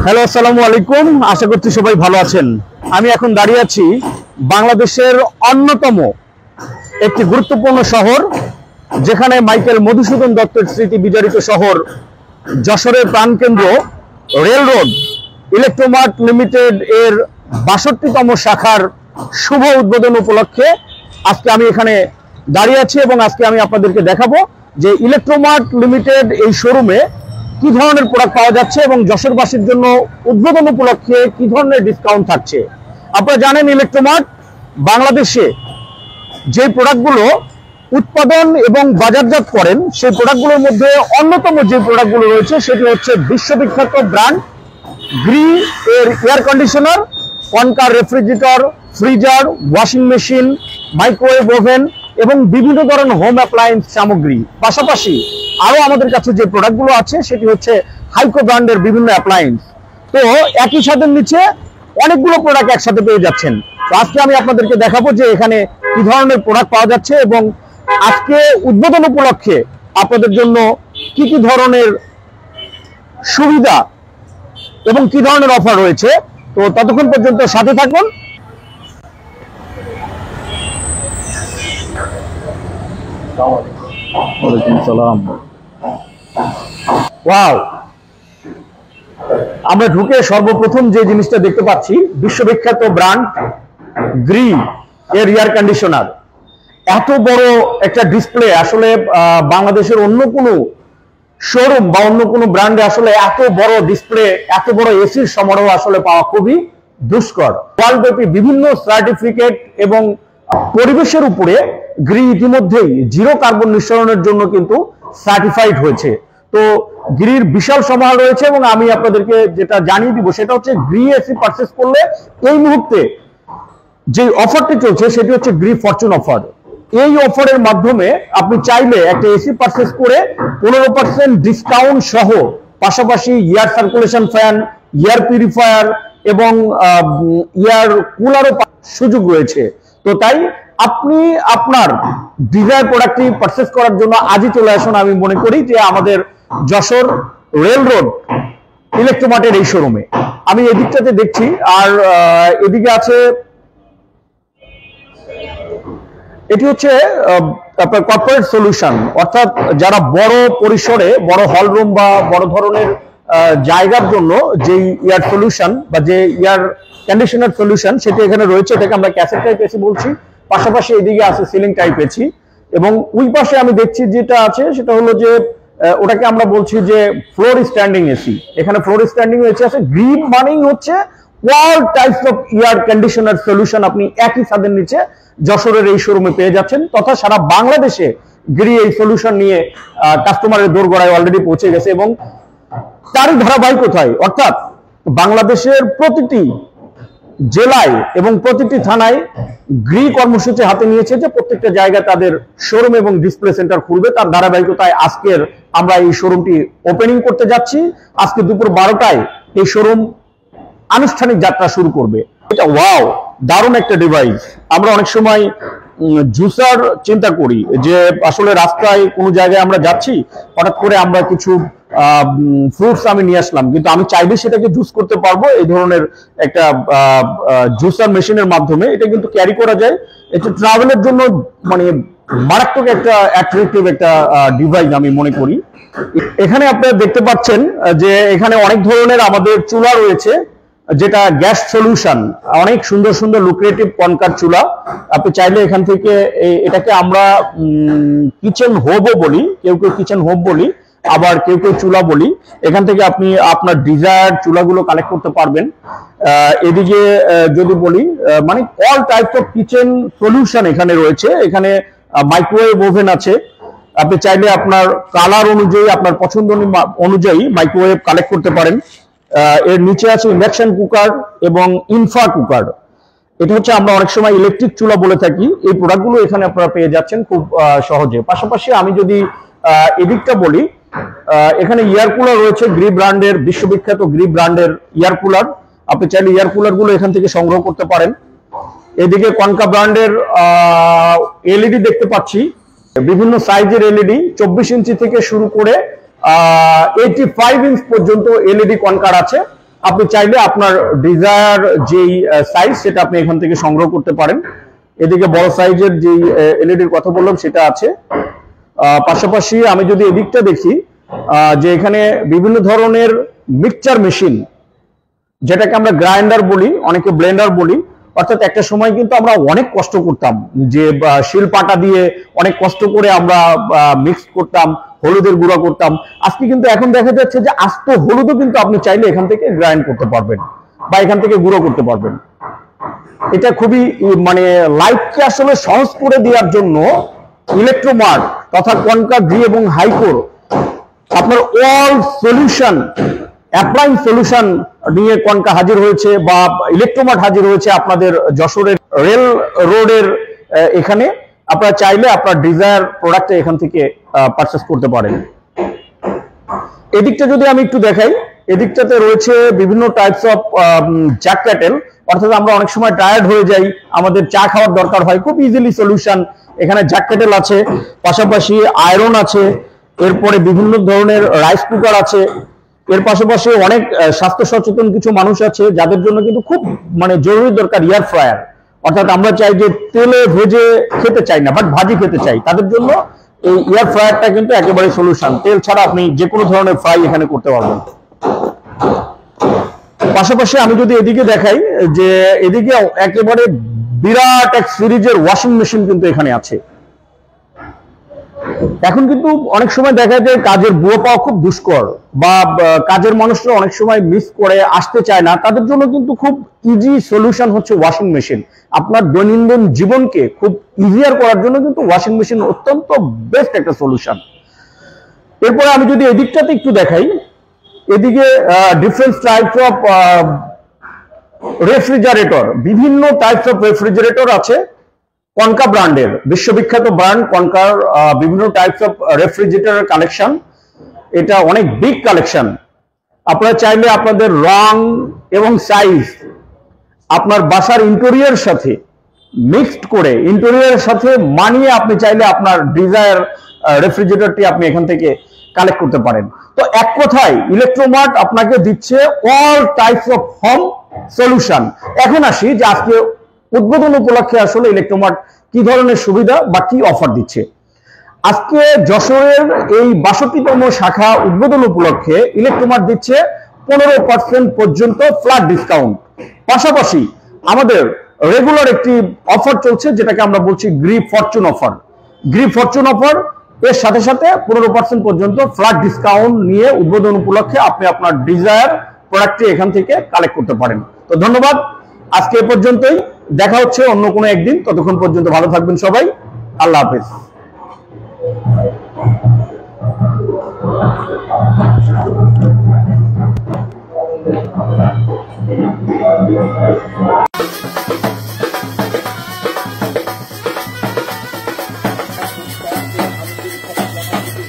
Hello, আসসালামু আলাইকুম। আশা করছি সবাই ভালো আছেন। আমি এখন দাঁড়িয়ে আছি বাংলাদেশের অন্যতম একটি গুরুত্বপূর্ণ শহর, যেখানে মাইকেল মধুসূদন দত্তের স্মৃতি বিজড়িত শহর যশোরের প্রাণকেন্দ্র রেল রোড ইলেকট্রোমার্ট লিমিটেড এর ৬২তম শাখার শুভ উদ্বোধন উপলক্ষে আজকে আমি এখানে দাঁড়িয়ে আছি এবং আজকে আমি আপনাদেরকে দেখাবো যে ইলেকট্রোমার্ট লিমিটেড এই শোরুমে কি ধরনের প্রোডাক্ট পাওয়া যাচ্ছে এবং যশোরবাসীর জন্য উদ্বোধন উপলক্ষে কি ধরনের ডিসকাউন্ট থাকছে। আপনারা জানেন ইলেকট্রোমার্ট বাংলাদেশে যে প্রোডাক্টগুলো উৎপাদন এবং বাজারজাত করেন সেই প্রোডাক্টগুলোর মধ্যে অন্যতম যে প্রোডাক্টগুলো রয়েছে সেটি হচ্ছে বিশ্ববিখ্যাত ব্র্যান্ড গ্রি এর এয়ার কন্ডিশনার, কনকার refrigerator, freezer, washing machine, microwave oven এবং বিভিন্ন ধরনের হোম অ্যাপ্লায়েন্স সামগ্রী। পাশাপাশি আরো আমাদের কাছে যে প্রোডাক্টগুলো আছে সেটি হচ্ছে হাইকো ব্র্যান্ডের বিভিন্ন অ্যাপ্লায়েন্স। তো একই ছাদের নিচে অনেকগুলো প্রোডাক্ট একসাথে পেয়ে যাচ্ছেন। তো আজকে আমি আপনাদেরকে দেখাবো যে এখানে কি ধরনের প্রোডাক্ট পাওয়া যাচ্ছে এবং আজকে উদ্বোধন উপলক্ষে আপনাদের জন্য কি কি ধরনের সুবিধা এবং কি ধরনের অফার রয়েছে। তো ততক্ষণ পর্যন্ত সাথে থাকুন। ওয়াও, আমরা ঢুকে সর্বপ্রথম যে জিনিসটা দেখতে পাচ্ছি বিশ্ববিখ্যাত ব্র্যান্ড গ্রি এর এয়ার কন্ডিশনার। এত বড় একটা ডিসপ্লে আসলে বাংলাদেশের অন্য কোনো শোরুম বা অন্য কোনো ব্র্যান্ডে আসলে এত বড় ডিসপ্লে, এত বড় এসির সমারোহ আসলে পাওয়া খুবই দুষ্কর। ওয়ার্ল্ডব্যাপী বিভিন্ন সার্টিফিকেট এবং পরিবেশের উপরে গ্রি ইতিমধ্যেই জিরো কার্বন নিঃসরণের জন্য কিন্তু সার্টিফাইড হয়েছে। তো গ্রির বিশাল সমাহার রয়েছে এবং আমি আপনাদেরকে যেটা জানিয়ে দিব সেটা হচ্ছে গ্রি এসি পারচেস করলে এই মুহূর্তে যে অফারটি চলছে সেটি হচ্ছে গ্রি ফরচুন অফার। এই অফারের মাধ্যমে আপনি চাইলে একটা এসি পারচেস করে 15% ডিসকাউন্ট সহ পাশাপাশি air circulation fan, air purifier এবং এয়ার কুলারও সুযোগ রয়েছে। তো তাই আপনি আপনার ডিজায়ার প্রোডাক্টটি পারচেস করার জন্য আজই চলে আসুন। আমি মনে করি যে আমাদের যশোর রেল রোড ইলেকট্রোমার্টের এই শোরুমে। আমি এদিকটাতে দেখছি, আর এদিকে আছে, এটি হচ্ছে আপনার কর্পোরেট সলিউশন, অর্থাৎ যারা বড় পরিসরে বড় হল রুম বা বড় ধরনের জায়গার জন্য যে এয়ার সলিউশন বা যে এয়ার কন্ডিশনার সলিউশন সেটি এখানে রয়েছে। এটাকে আমরা ক্যাসেট টাইপ এসি বলছি। পাশাপাশি এদিকে আছে সিলিং টাইপ এসি এবং ওই পাশে আমি দেখছি যেটা আছে সেটা হলো যে ওটাকে আমরা বলছি যে ফ্লোর স্ট্যান্ডিং এসি। এখানে ফ্লোর স্ট্যান্ডিং এসি আছে। গ্রিন মানেই হচ্ছে all types of air conditioner solution আপনি একই ছাদের নিচে যশোরের এই শোরুমে পেয়ে যাচ্ছেন, তথা সারা বাংলাদেশে গ্রি এই সলিউশন নিয়ে কাস্টমারের দোরগোড়ায় অলরেডি পৌঁছে গেছে এবং তারই ধারাবাহিকতায় অর্থাৎ বাংলাদেশের প্রতিটি জেলায় এবং প্রতিটি থানায় গ্রি কর্মসূচি হাতে নিয়েছে যে প্রত্যেকটা জায়গায় তাদের শোরুম এবং ডিসপ্লে সেন্টার খুলবে। তার ধারাবাহিকতায় আজকের আমরা এই শোরুমটি ওপেনিং করতে যাচ্ছি। আজকে দুপুর 12টায় এই শোরুম আনুষ্ঠানিক যাত্রা শুরু করবে। এটা ওয়াও, দারুণ একটা ডিভাইস। আমরা অনেক সময় জুসার চিন্তা করি যে আসলে রাস্তায় কোনো জায়গায় আমরা যাচ্ছি, হঠাৎ করে আমরা কিছু ফ্রুটস আমি নিয়ে আসলাম, কিন্তু আমি চাইলে সেটাকে জুস করতে পারবো এই ধরনের একটা জুসার মেশিনের মাধ্যমে। এটা কিন্তু ক্যারি করা যায়। এটা ট্রাভেলের জন্য মানে মারাত্মক একটা অ্যাট্রাকটিভ একটা ডিভাইস আমি মনে করি। এখানে আপনারা দেখতে পাচ্ছেন যে এখানে অনেক ধরনের আমাদের চুলা রয়েছে, যেটা গ্যাস সলিউশন। অনেক সুন্দর সুন্দর লুক্রেটিভ কনকার চুলা। আপনি চাইলে এখান থেকে এটাকে আমরা কিচেন হোবও বলি, কেউ কেউ কিচেন হোব বলি, আবার কেউ কেউ চুলা বলি। এখান থেকে আপনি আপনার ডিজায়ার চুলাগুলো কালেক্ট করতে পারবেন। এদিকে যদি বলি মানে all types of kitchen solution এখানে রয়েছে। এখানে মাইক্রোওয়েভ ওভেন আছে। আপনি চাইলে আপনার কালার অনুযায়ী, আপনার পছন্দ অনুযায়ী মাইক্রোওয়েভ কালেক্ট করতে পারেন। এর নিচে আছে ইন্ডাকশন কুকার এবং ইনফ্রা কুকার। এটা হচ্ছে আমরা অনেক সময় ইলেকট্রিক চুলা বলে থাকি। এই প্রোডাক্টগুলো এখানে আপনারা পেয়ে যাচ্ছেন খুব সহজে। পাশাপাশি আমি যদি এদিকটা বলি, এখানে এয়ার কুলার রয়েছে গ্রি ব্র্যান্ডের, বিশ্ববিখ্যাত গ্রি ব্র্যান্ডের এয়ার কুলার। আপনি চাইলে এয়ার কুলার গুলো এখান থেকে সংগ্রহ করতে পারেন। এদিকে কনকা ব্র্যান্ডের এলইডি দেখতে পাচ্ছি, বিভিন্ন সাইজের এলইডি 24 ইঞ্চি থেকে শুরু করে 85 ইঞ্চ পর্যন্ত এলইডি কনকার আছে। আপনি চাইলে আপনার ডিজায়ার যেই সাইজ সেটা আপনি এখান থেকে সংগ্রহ করতে পারেন। এদিকে বড় সাইজের যে এলইডির কথা বললাম সেটা আছে। পাশাপাশি আমি যদি এদিকটা দেখি যে এখানে বিভিন্ন ধরনের মিক্সচার মেশিন, যেটাকে আমরা গ্রাইন্ডার বলি, অনেকে ব্লেন্ডার বলি, অর্থাৎ একটা সময় কিন্তু আমরা অনেক কষ্ট করতাম যে শিল পাটা দিয়ে অনেক কষ্ট করে আমরা মিক্স করতাম, হলুদের গুঁড়া করতাম। আজকে কিন্তু এখন দেখা যাচ্ছে যে আস্ত হলুদও কিন্তু আপনি চাইলে এখান থেকে গ্রাইন্ড করতে পারবেন বা এখান থেকে গুঁড়ো করতে পারবেন। এটা খুবই মানে লাইফকে আসলে সহজ করে দেওয়ার জন্য ইলেকট্রোমার্ট তথা কনকার জি এবং হাইকোর আপনার অল সলিউশন, অ্যাপ্লাইং সলিউশন নিয়ে কনকা হাজির হয়েছে বা ইলেকট্রোমার্ট হাজির হয়েছে আপনাদের যশোরের রেল রোডের এখানে। আপনারা চাইলে আপনার ডিজায়ার প্রোডাক্ট এখান থেকে পারচেস করতে পারেন। এদিকটা যদি আমি একটু দেখাই, এদিকটাতে রয়েছে বিভিন্ন টাইপস অফ জ্যাক কেটেল, অর্থাৎ আমরা অনেক সময় টায়ার্ড হয়ে যাই, আমাদের চা খাওয়ার দরকার হয়, খুব ইজিলি সলিউশন। এখানে জ্যাক কেটেল আছে, পাশাপাশি আয়রন আছে, এরপরে বিভিন্ন ধরনের রাইস কুকার আছে, এর পাশাপাশি অনেক স্বাস্থ্য সচেতন কিছু মানুষ আছে যাদের জন্য কিন্তু খুব মানে জরুরি দরকার এয়ার ফ্রায়ার, অর্থাৎ আমরা চাই যে তেলে ভেজে খেতে চাই না বাট ভাজি খেতে চাই, তাদের জন্য এই এয়ার ফ্রায়ারটা কিন্তু একেবারে সলিউশন। তেল ছাড়া আপনি যে কোনো ধরনের ফ্রাই এখানে করতে পারবেন। পাশাপাশি আমি যদি এদিকে দেখাই যে এদিকে একেবারে বিরাট এক সিরিজের ওয়াশিং মেশিন কিন্তু এখানে আছে। এখন কিন্তু অনেক সময় দেখা যায় কাজের বুয়ো পাওয়া খুব দুষ্কর, বা কাজের মানুষরা অনেক সময় মিস করে আসতে চায় না, তাদের জন্য কিন্তু খুব ইজি সলিউশন হচ্ছে ওয়াশিং মেশিন। আপনার দৈনন্দিন জীবনকে খুব ইজিয়ার করার জন্য কিন্তু ওয়াশিং মেশিন অত্যন্ত বেস্ট একটা সলিউশন। এরপরে আমি যদি এদিকটাতে একটু দেখাই, এদিকে ডিফারেন্ট টাইপস অফ রেফ্রিজারেটর, বিভিন্ন টাইপস অফ রেফ্রিজারেটর আছে কনকা ব্র্যান্ডের, বিশ্ববিখ্যাত ব্র্যান্ড কনকার বিভিন্ন টাইপস অফ রেফ্রিজারেটর কালেকশন। এটা অনেক বিগ কালেকশন। আপনারা চাইলে আপনাদের রং এবং সাইজ আপনার বাসার ইন্টেরিয়র সাথে মিক্সড করে, ইন্টেরিয়রের সাথে মানিয়ে আপনি চাইলে আপনার ডিজায়ার রেফ্রিজারেটরটি আপনি এখান থেকে কালেক্ট করতে পারেন। তো এক কথায় ইলেকট্রোমার্ট আপনাকে দিচ্ছে all types of home solution. এখন আসি যে আজকে উদ্বোধন উপলক্ষে আসলে ইলেকট্রোমার্ট কি ধরনের সুবিধা বা কি অফার দিচ্ছে। আজকে যশোরের এই ৬২তম শাখা উদ্বোধন উপলক্ষে ইলেকট্রোমার্ট দিচ্ছে 15% পর্যন্ত ফ্ল্যাট ডিসকাউন্ট। পাশাপাশি আমাদের রেগুলার একটি অফার চলছে যেটাকে আমরা বলছি grip fortune offer. Grip fortune offer এর সাথে সাথে 15% পর্যন্ত ফ্ল্যাট ডিসকাউন্ট নিয়ে উদ্বোধন উপলক্ষে আপনি আপনার ডিজায়ার প্রোডাক্টটি এখান থেকে কালেক্ট করতে পারেন। তো ধন্যবাদ, আজকে এ পর্যন্তই, দেখা হচ্ছে অন্য কোনো একদিন। ততক্ষণ পর্যন্ত ভালো থাকবেন সবাই, আল্লাহ হাফেজ।